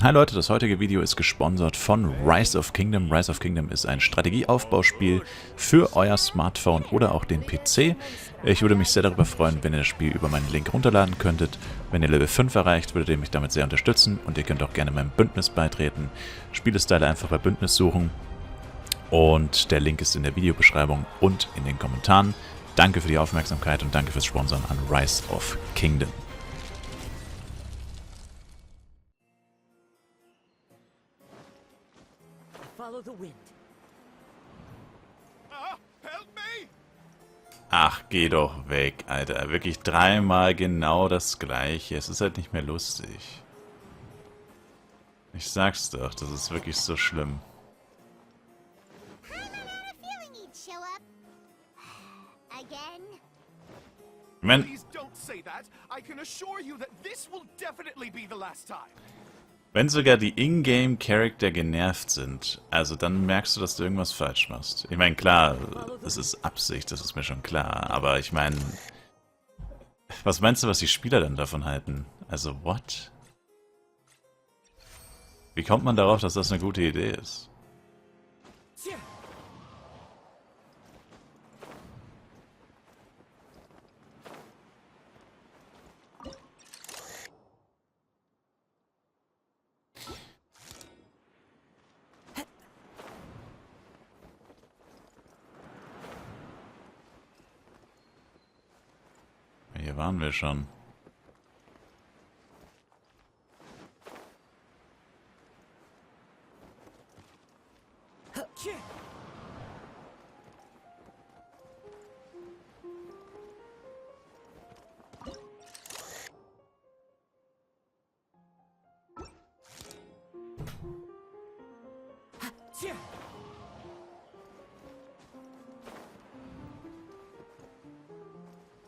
Hi Leute, das heutige Video ist gesponsert von Rise of Kingdom. Rise of Kingdom ist ein Strategieaufbauspiel für euer Smartphone oder auch den PC. Ich würde mich sehr darüber freuen, wenn ihr das Spiel über meinen Link runterladen könntet. Wenn ihr Level 5 erreicht, würdet ihr mich damit sehr unterstützen und ihr könnt auch gerne meinem Bündnis beitreten. Spielestyler einfach bei Bündnis suchen und der Link ist in der Videobeschreibung und in den Kommentaren. Danke für die Aufmerksamkeit und danke fürs Sponsoren an Rise of Kingdom. Ach, geh doch weg, Alter. Wirklich dreimal genau das Gleiche. Es ist halt nicht mehr lustig. Ich sag's doch, das ist wirklich so schlimm. Wenn sogar die Ingame-Charakter genervt sind, also dann merkst du, dass du irgendwas falsch machst. Ich meine, klar, es ist Absicht, das ist mir schon klar, aber ich meine, was meinst du, was die Spieler dann davon halten? Also, what? Wie kommt man darauf, dass das eine gute Idee ist? Hier waren wir schon.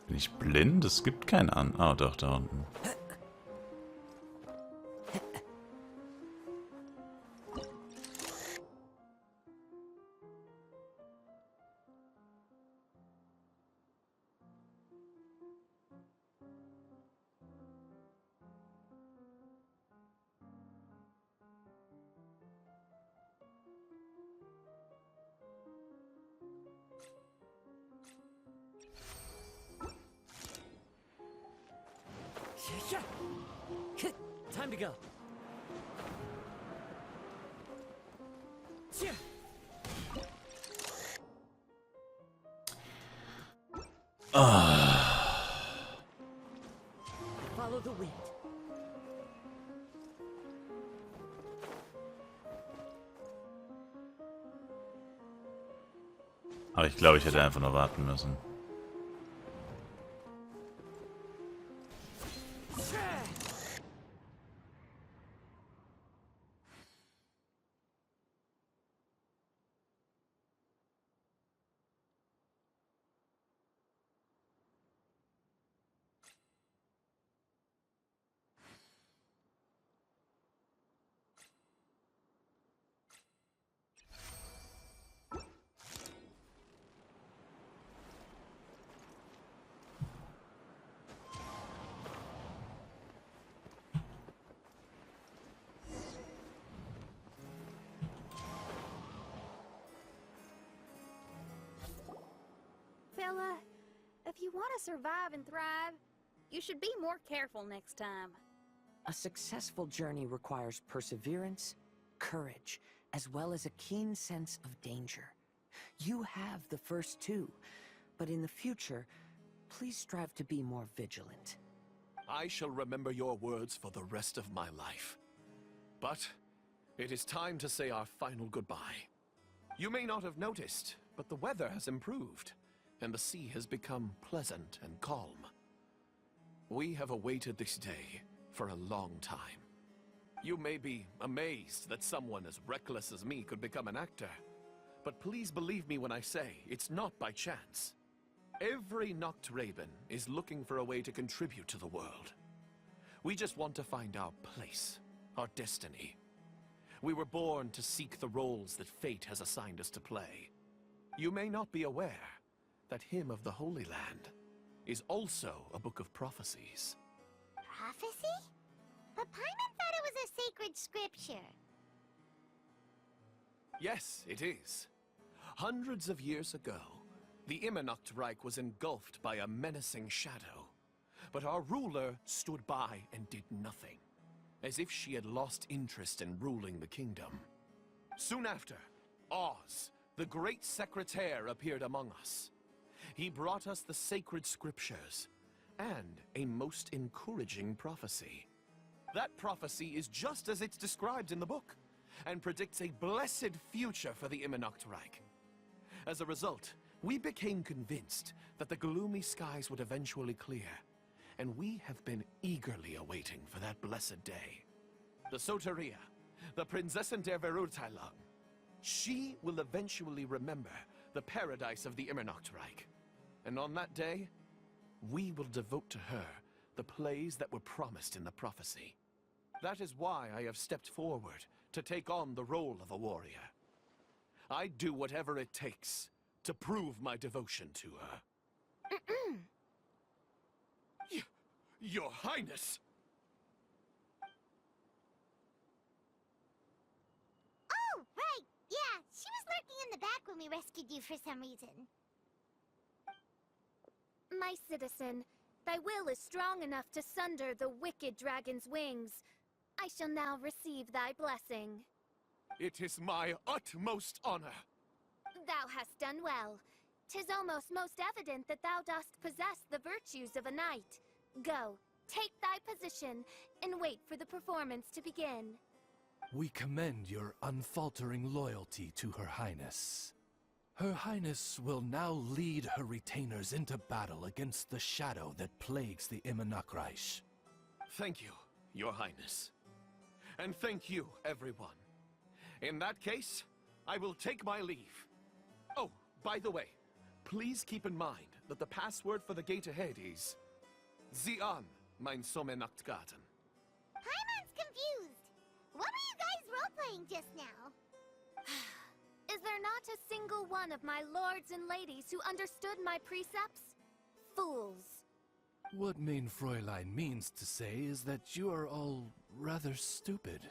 Bin ich blind? Es gibt keinen an. Oh, doch, da unten. Time to go. Follow the wind. Aber ich glaube, ich hätte einfach nur warten müssen. Fella, if you want to survive and thrive, you should be more careful next time. A successful journey requires perseverance, courage, as well as a keen sense of danger. You have the first two, but in the future, please strive to be more vigilant. I shall remember your words for the rest of my life. But it is time to say our final goodbye. You may not have noticed, but the weather has improved, and the sea has become pleasant and calm. We have awaited this day for a long time. You may be amazed that someone as reckless as me could become an actor, but please believe me when I say it's not by chance. Every Nachtraben is looking for a way to contribute to the world. We just want to find our place, our destiny. We were born to seek the roles that fate has assigned us to play. You may not be aware that Hymn of the Holy Land is also a book of prophecies. Prophecy? But Paimon thought it was a sacred scripture. Yes, it is. Hundreds of years ago, the Immernachtreichs was engulfed by a menacing shadow. But our ruler stood by and did nothing, as if she had lost interest in ruling the kingdom. Soon after, Oz, the great secretaire, appeared among us. He brought us the sacred scriptures and a most encouraging prophecy. That prophecy is just as it's described in the book, and predicts a blessed future for the Immernachtreich. As a result, we became convinced that the gloomy skies would eventually clear, and we have been eagerly awaiting for that blessed day. The Soteria, the Prinzessin der Verurteilung, she will eventually remember the paradise of the Immernachtreich. And on that day, we will devote to her the plays that were promised in the prophecy. That is why I have stepped forward to take on the role of a warrior. I'd do whatever it takes to prove my devotion to her. Your Highness! Oh, right! Yeah, she was lurking in the back when we rescued you for some reason. My citizen, thy will is strong enough to sunder the wicked dragon's wings. I shall now receive thy blessing. It is my utmost honor. Thou hast done well. 'Tis almost most evident that thou dost possess the virtues of a knight. Go, take thy position, and wait for the performance to begin. We commend your unfaltering loyalty to Her Highness. Her Highness will now lead her retainers into battle against the shadow that plagues the Immernachtreichs. Thank you, Your Highness. And thank you, everyone. In that case, I will take my leave. Oh, by the way, please keep in mind that the password for the gate ahead is sichern, mein Sommernachtgarten. Paimon's confused. What were you guys role-playing just now? Is there not a single one of my lords and ladies who understood my precepts? Fools. What mein Fräulein means to say is that you are all rather stupid.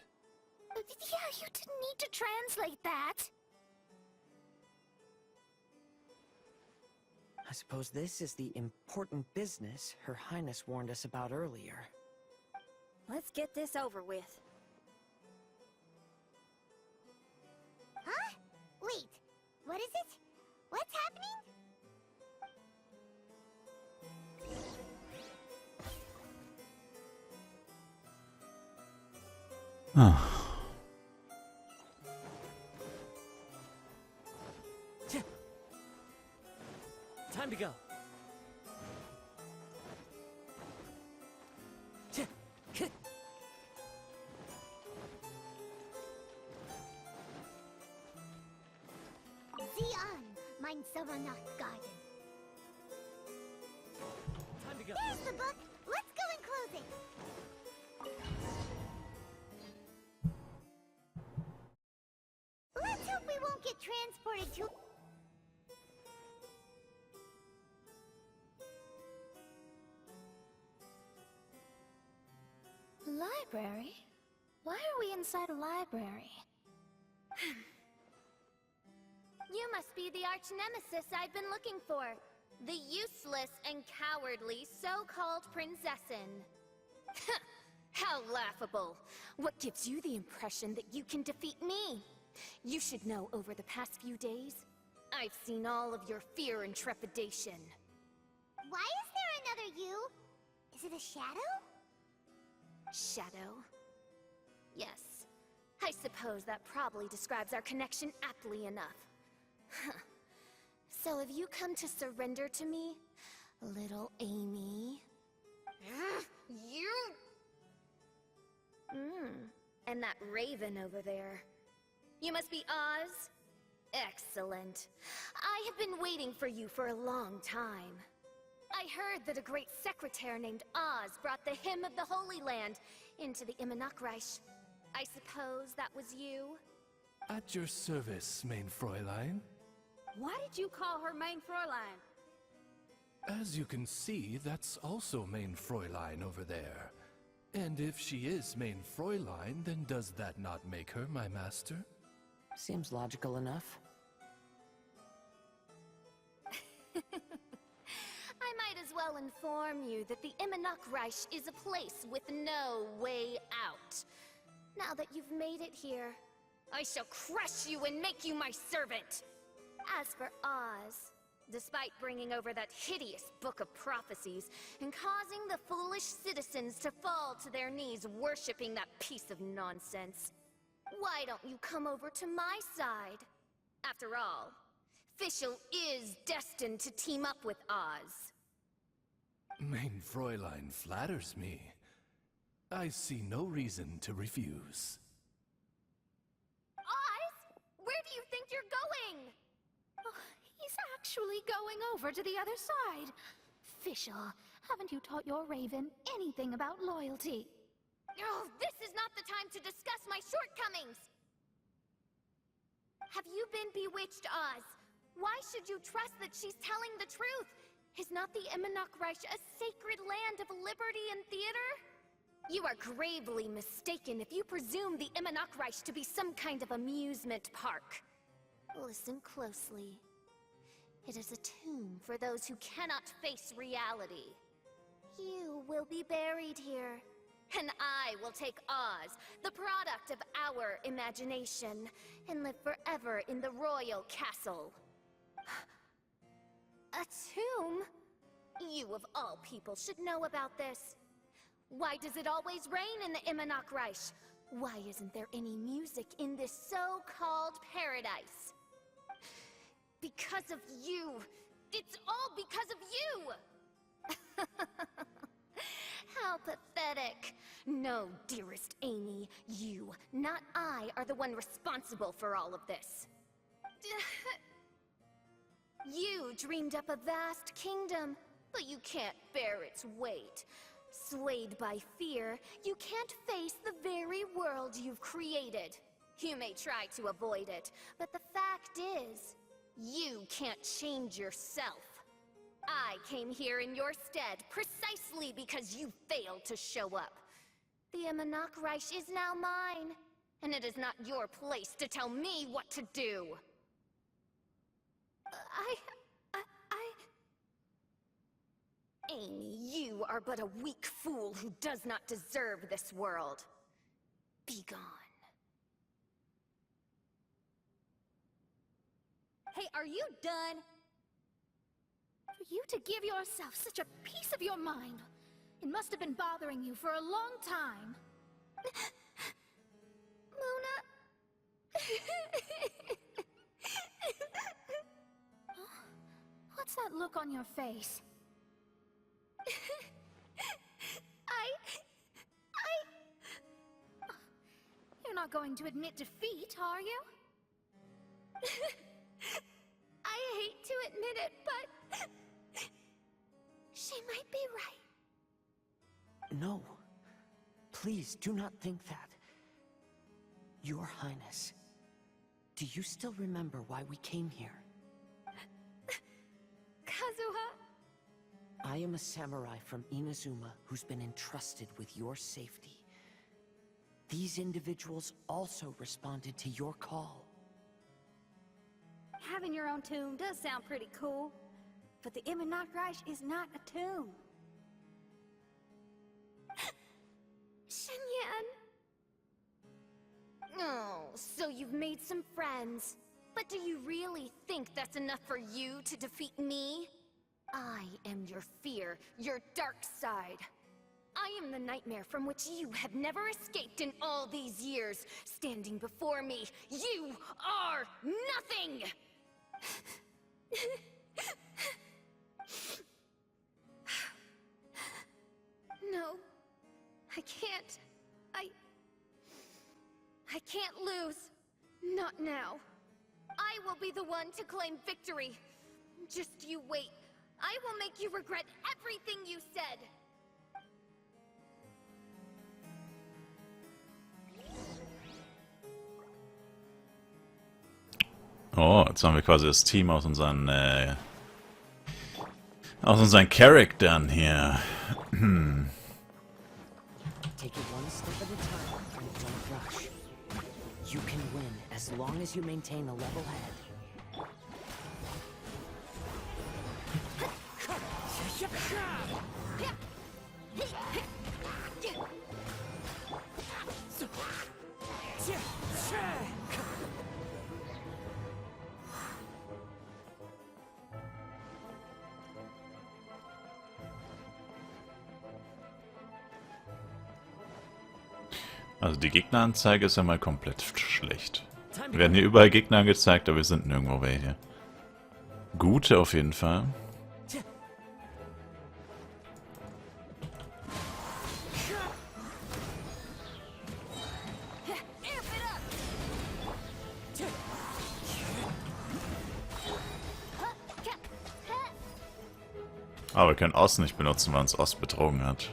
Yeah, you didn't need to translate that. I suppose this is the important business Her Highness warned us about earlier. Let's get this over with. Huh? Wait, what is it? What's happening? Time to go. Sichern, mein Sommernachtgarten. Time to go. Here's the book. Let's go and close it. Let's hope we won't get transported to... Library? Why are we inside a library? You must be the arch-nemesis I've been looking for. The useless and cowardly so-called Prinzessin. How laughable. What gives you the impression that you can defeat me? You should know over the past few days, I've seen all of your fear and trepidation. Why is there another you? Is it a shadow? Shadow? Yes. I suppose that probably describes our connection aptly enough. So have you come to surrender to me, little Amy? You! And that raven over there. You must be Oz? Excellent. I have been waiting for you for a long time. I heard that a great secretary named Oz brought the hymn of the Holy Land into the Immernachtreich. I suppose that was you? At your service, mein Fräulein. Why did you call her mein Fräulein? As you can see, that's also mein Fräulein over there. And if she is main Fräulein, then does that not make her my master? Seems logical enough. I might as well inform you that the Immernachtreichs is a place with no way out. Now that you've made it here, I shall crush you and make you my servant. As for Oz, despite bringing over that hideous book of prophecies and causing the foolish citizens to fall to their knees worshipping that piece of nonsense, why don't you come over to my side? After all, Fischl is destined to team up with Oz. Main Fräulein flatters me. I see no reason to refuse. Oz? Where do you think you're going? He's actually going over to the other side. Fischl, haven't you taught your raven anything about loyalty? Oh, this is not the time to discuss my shortcomings! Have you been bewitched, Oz? Why should you trust that she's telling the truth? Is not the Immernachtreich a sacred land of liberty and theater? You are gravely mistaken if you presume the Immernachtreich to be some kind of amusement park. Listen closely. It is a tomb for those who cannot face reality. You will be buried here, and I will take Oz, the product of our imagination, and live forever in the royal castle. A tomb? You of all people should know about this. Why does it always rain in the Immernachtreich? Why isn't there any music in this so-called paradise? Because of you! It's all because of you! How pathetic. No, dearest Amy, you, not I, are the one responsible for all of this. You dreamed up a vast kingdom, but you can't bear its weight. Swayed by fear, you can't face the very world you've created. You may try to avoid it, but the fact is, you can't change yourself. I came here in your stead precisely because you failed to show up. The Immernachtreich is now mine, and it is not your place to tell me what to do. Amy, you are but a weak fool who does not deserve this world. Be gone. Hey, are you done? For you to give yourself such a piece of your mind, it must have been bothering you for a long time. Luna? What's that look on your face? You're not going to admit defeat, are you? I hate to admit it, but she might be right. No. Please, do not think that. Your Highness, do you still remember why we came here? Kazuha? I am a samurai from Inazuma who's been entrusted with your safety. These individuals also responded to your call. Having your own tomb does sound pretty cool, but the Immernachtreich is not a tomb. Shenyan! Oh, so you've made some friends. But do you really think that's enough for you to defeat me? I am your fear, your dark side. I am the nightmare from which you have never escaped in all these years. Standing before me, you are nothing! No, I can't. I can't lose. Not now. I will be the one to claim victory. Just you wait. I will make you regret everything you said. Oh, jetzt haben wir quasi das Team aus unseren Charakteren hier. Take it one step at a time and don't rush. You can win as long as you maintain a level head. Also die Gegneranzeige ist ja mal komplett schlecht. Wir werden hier überall Gegner angezeigt, aber wir sind nirgendwo welche. Gute auf jeden Fall. Aber wir können Ost nicht benutzen, weil uns Ost betrogen hat.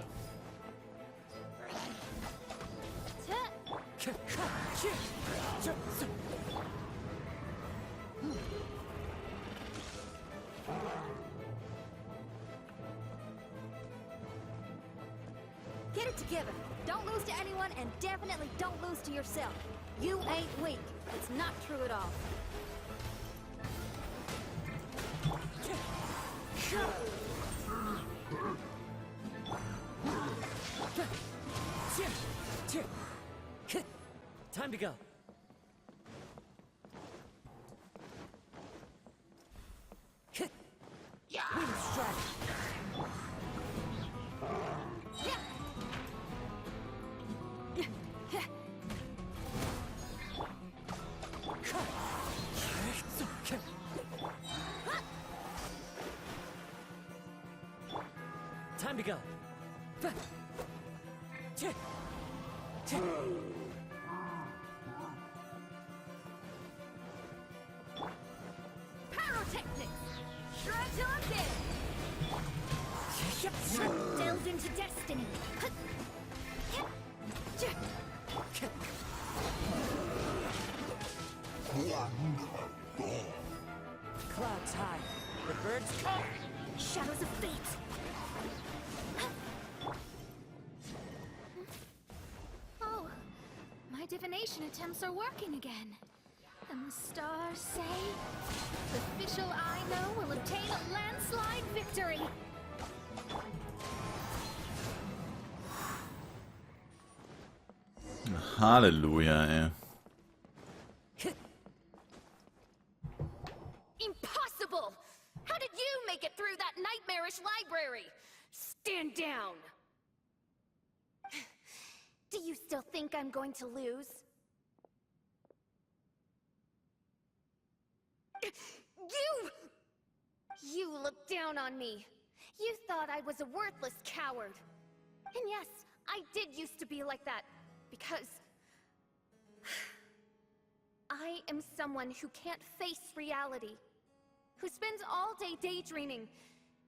Get it together. Don't lose to anyone and definitely don't lose to yourself. You ain't weak. It's not true at all. Time to go. Time to go. Pyrotechnics! Shred till I'm dead! Delves into destiny! Clouds high. The birds call. Shadows of fate! Oh, my divination attempts are working again. And the stars say the official I know will obtain a landslide victory. Halleluja, ey. Impossible! How did you make it through that nightmarish library? Stand down! Do you still think I'm going to lose? You looked down on me. You thought I was a worthless coward. And yes, I did used to be like that, because I am someone who can't face reality, who spends all day daydreaming,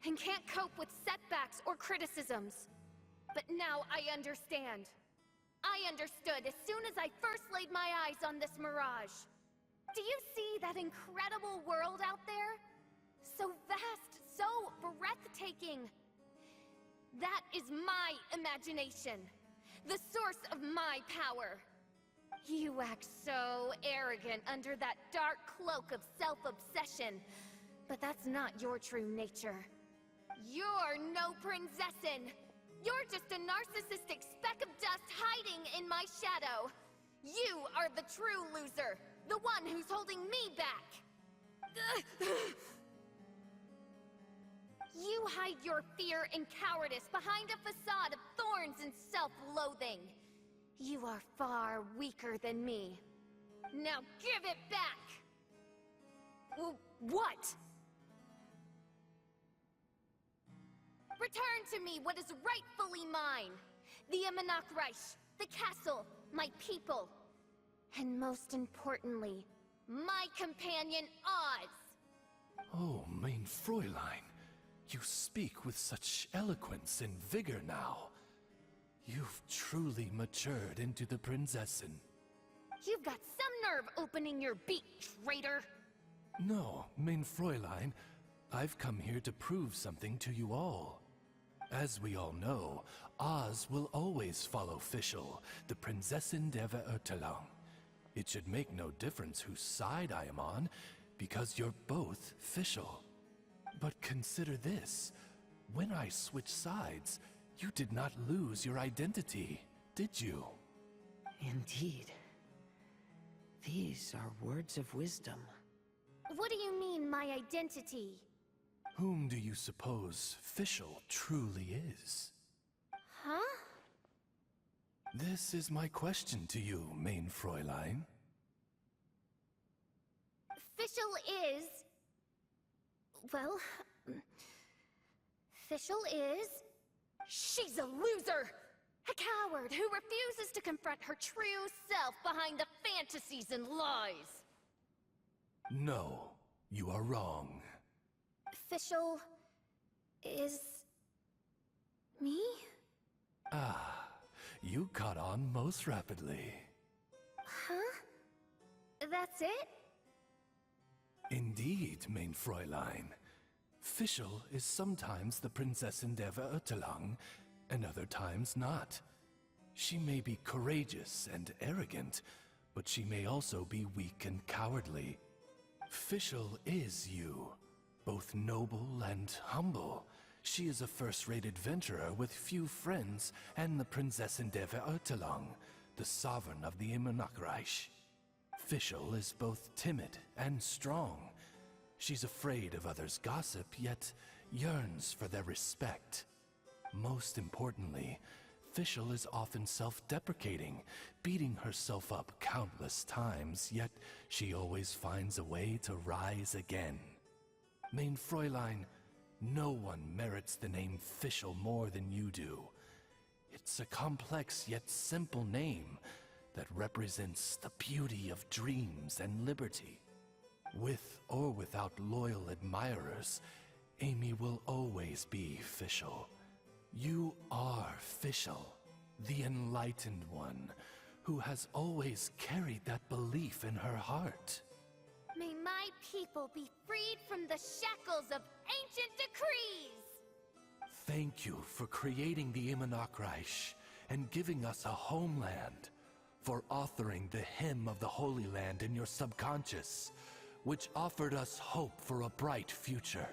and can't cope with setbacks or criticisms. But now I understand. I understood as soon as I first laid my eyes on this mirage. Do you see that incredible world out there? So vast, so breathtaking. That is my imagination, the source of my power. You act so arrogant under that dark cloak of self-obsession, but that's not your true nature. You're no princessin. You're just a narcissistic speck of dust hiding in my shadow. You are the true loser, the one who's holding me back. You hide your fear and cowardice behind a facade of thorns and self-loathing. You are far weaker than me. Now give it back! What? Return to me what is rightfully mine. The Immernachtreichs, the castle, my people. And most importantly, my companion Oz. Oh, mein Fräulein, you speak with such eloquence and vigor now. You've truly matured into the Prinzessin. You've got some nerve opening your beak, traitor! No, mein Fräulein, I've come here to prove something to you all. As we all know, Oz will always follow Fischl, the Prinzessin der Verurteilung. It should make no difference whose side I am on, because you're both Fischl. But consider this. When I switched sides, you did not lose your identity, did you? Indeed. These are words of wisdom. What do you mean, my identity? Whom do you suppose Fischl truly is? Huh? This is my question to you, mein Fräulein. Fischl is... Well... Fischl is... She's a loser! A coward who refuses to confront her true self behind the fantasies and lies! No, you are wrong. Fischl... is... me? Ah, you caught on most rapidly. Huh? That's it? Indeed, mein Fräulein. Fischl is sometimes the Prinzessin der Verurteilung, and other times not. She may be courageous and arrogant, but she may also be weak and cowardly. Fischl is you, both noble and humble. She is a first-rate adventurer with few friends and the Prinzessin der Verurteilung, the sovereign of the Immernachtreichs. Fischl is both timid and strong. She's afraid of others' gossip, yet yearns for their respect. Most importantly, Fischl is often self-deprecating, beating herself up countless times, yet she always finds a way to rise again. Mein Fräulein, no one merits the name Fischl more than you do. It's a complex yet simple name that represents the beauty of dreams and liberty. With or without loyal admirers, Amy will always be Fischl. You are Fischl, the enlightened one, who has always carried that belief in her heart. May my people be freed from the shackles of ancient decrees! Thank you for creating the Immernachtreichs and giving us a homeland, for authoring the hymn of the Holy Land in your subconscious, which offered us hope for a bright future.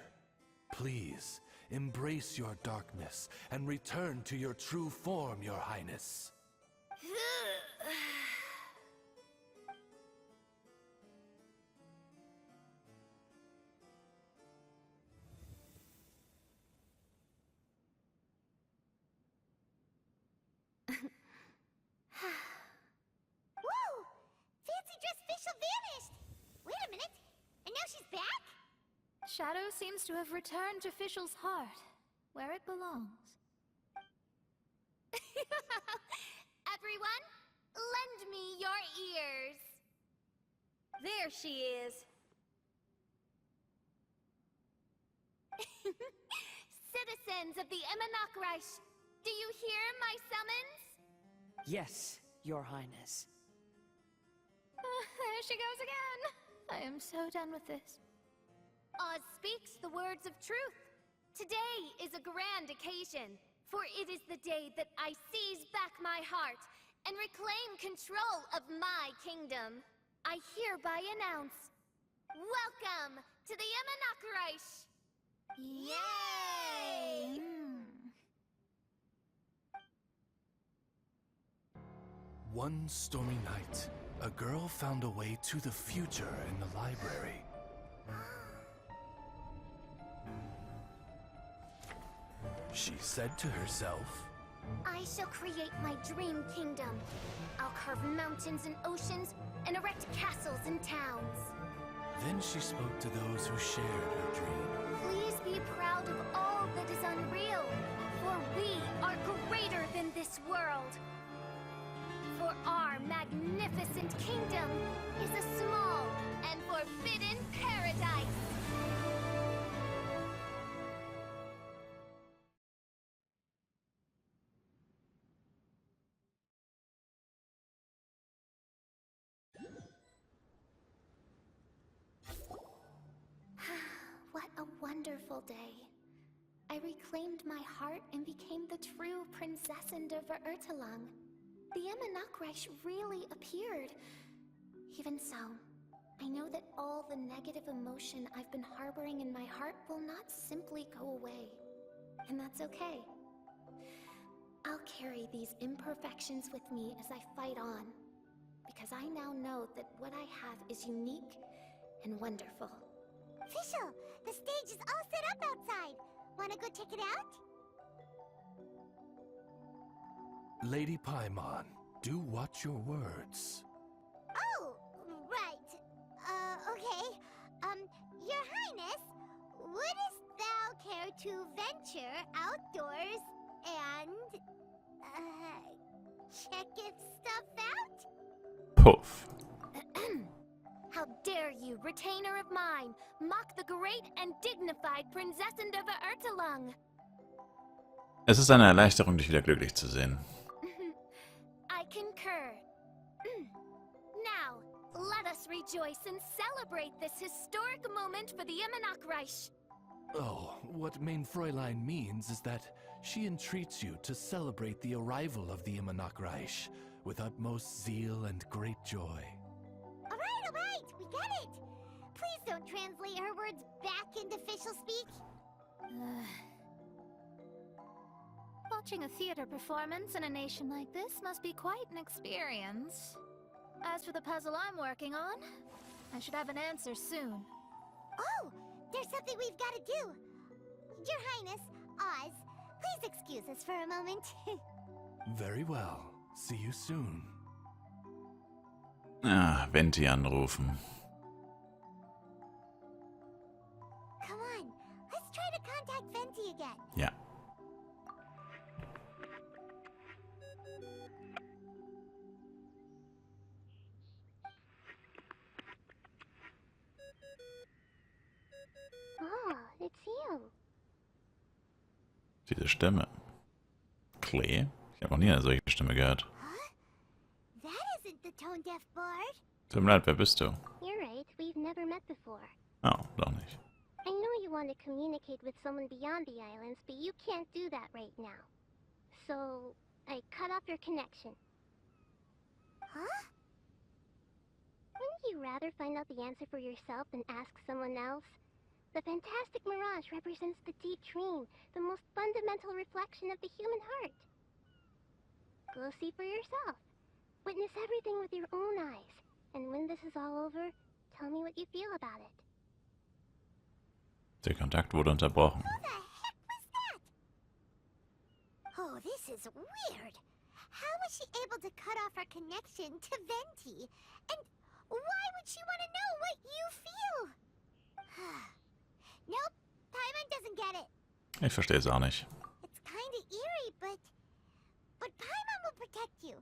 Please, embrace your darkness and return to your true form, Your Highness. Whoa! Fancy dress Fischl vanished! Wait a minute, and now she's back? Shadow seems to have returned to Fischl's heart, where it belongs. Everyone, lend me your ears. There she is. Citizens of the Immernachtreichs, do you hear my summons? Yes, Your Highness. There she goes again. I am so done with this. Oz speaks the words of truth. Today is a grand occasion, for it is the day that I seize back my heart and reclaim control of my kingdom. I hereby announce, welcome to the Immernachtreichs! Yay! One stormy night, a girl found a way to the future in the library. She said to herself, I shall create my dream kingdom. I'll carve mountains and oceans and erect castles and towns. Then she spoke to those who shared her dream. Please be proud of all that is unreal, for we are greater than this world. For our magnificent kingdom is a small and forbidden paradise. What a wonderful day. I reclaimed my heart and became the true Prinzessin der Verurteilung. The Immernachtreichs really appeared. Even so, I know that all the negative emotion I've been harboring in my heart will not simply go away. And that's okay. I'll carry these imperfections with me as I fight on, because I now know that what I have is unique and wonderful. Official, the stage is all set up outside. Wanna go check it out? Lady Paimon, do watch your words. Oh, right. Okay. Your Highness, wouldst thou care to venture outdoors and, check if stuff out? Puff. How dare you, retainer of mine, mock the great and dignified Prinzessin der Verurteilung! Es ist eine Erleichterung, dich wieder glücklich zu sehen. I concur. Now, let us rejoice and celebrate this historic moment for the Immernachtreichs. Oh, what Mein Fräulein means is that she entreats you to celebrate the arrival of the Immernachtreich with utmost zeal and great joy. Alright, we get it! Please don't translate her words back into official speak. Watching a theater performance in a nation like this must be quite an experience. As for the puzzle I'm working on, I should have an answer soon. Oh, there's something we've got to do. Your Highness, Oz, please excuse us for a moment. Very well. See you soon. Ah, Venti anrufen. Come on, let's try to contact Venti again. Ja. Oh, it's you. Diese Stimme. Klee? Ich habe noch nie eine solche Stimme gehört. That isn't the tone-deaf bard. Tut mir leid, wer bist du? You're right, we've never met before. Oh, doch nicht. I know you want to communicate with someone beyond the islands, but you can't do that right now. So, I cut off your connection. Huh? Wouldn't you rather find out the answer for yourself than ask someone else? The fantastic mirage represents the deep dream, the most fundamental reflection of the human heart. Go see for yourself. Witness everything with your own eyes. And when this is all over, tell me what you feel about it. Der Kontakt wurde unterbrochen. Who the heck was that? Oh, this is weird. How was she able to cut off her connection to Venti? And why would she want to know what you feel? Nope, Paimon doesn't get it. Ich verstehe es auch nicht. It's kinda eerie, but Paimon will protect you.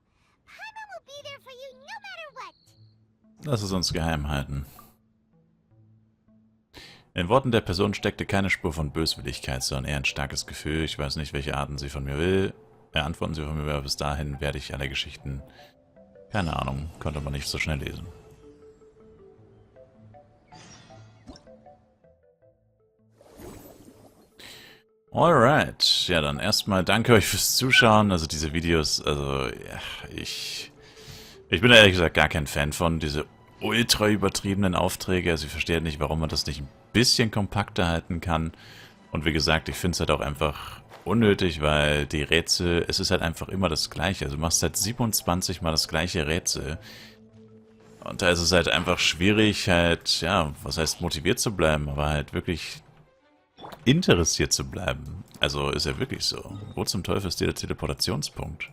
Paimon will be there for you no matter what. Lass es uns geheim halten. In Worten der Person steckte keine Spur von Böswilligkeit, sondern eher ein starkes Gefühl. Ich weiß nicht, welche Arten sie von mir will. Antworten sie von mir, aber bis dahin werde ich alle Geschichten... Keine Ahnung, konnte man nicht so schnell lesen. Alright, ja dann erstmal danke euch fürs Zuschauen, also diese Videos, also ja, ich bin da ehrlich gesagt gar kein Fan von, diese ultra übertriebenen Aufträge, also ich verstehe nicht, warum man das nicht ein bisschen kompakter halten kann und wie gesagt, ich finde es halt auch einfach unnötig, weil die Rätsel, es ist halt einfach immer das gleiche, also du machst halt 27 mal das gleiche Rätsel und da ist es halt einfach schwierig halt, ja, was heißt motiviert zu bleiben, aber halt wirklich interessiert zu bleiben. Also ist ja wirklich so. Wo zum Teufel ist der Teleportationspunkt?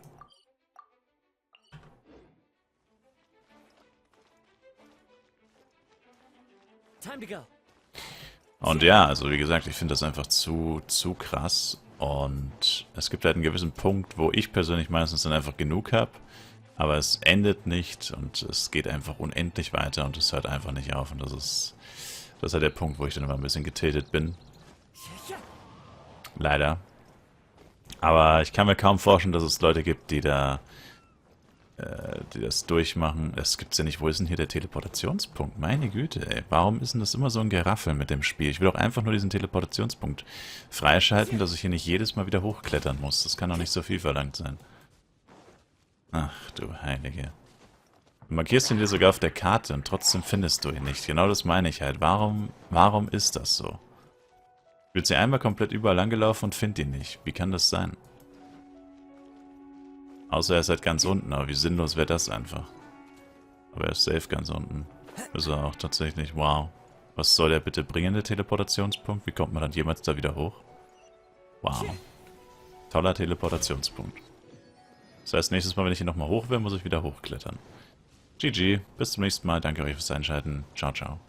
Und ja, also wie gesagt, ich finde das einfach zu krass. Und es gibt halt einen gewissen Punkt, wo ich persönlich meistens dann einfach genug habe. Aber es endet nicht und es geht einfach unendlich weiter und es hört einfach nicht auf. Und das ist halt der Punkt, wo ich dann immer ein bisschen getiltet bin. Leider. Aber ich kann mir kaum vorstellen, dass es Leute gibt, die da die das durchmachen. Das gibt's ja nicht. Wo ist denn hier der Teleportationspunkt? Meine Güte, ey. Warum ist denn das immer so ein Geraffel mit dem Spiel? Ich will doch einfach nur diesen Teleportationspunkt freischalten, dass ich hier nicht jedes Mal wieder hochklettern muss. Das kann doch nicht so viel verlangt sein. Ach, du Heilige. Du markierst ihn dir sogar auf der Karte und trotzdem findest du ihn nicht. Genau das meine ich halt. Warum ist das so? Ich bin jetzt hier einmal komplett überall langgelaufen und finde ihn nicht. Wie kann das sein? Außer er ist halt ganz unten, aber wie sinnlos wäre das einfach? Aber er ist safe ganz unten. Ist er auch tatsächlich. Wow. Was soll der bitte bringen, der Teleportationspunkt? Wie kommt man dann jemals da wieder hoch? Wow. Toller Teleportationspunkt. Das heißt, nächstes Mal, wenn ich hier nochmal hoch will, muss ich wieder hochklettern. GG, bis zum nächsten Mal. Danke euch fürs Einschalten. Ciao, ciao.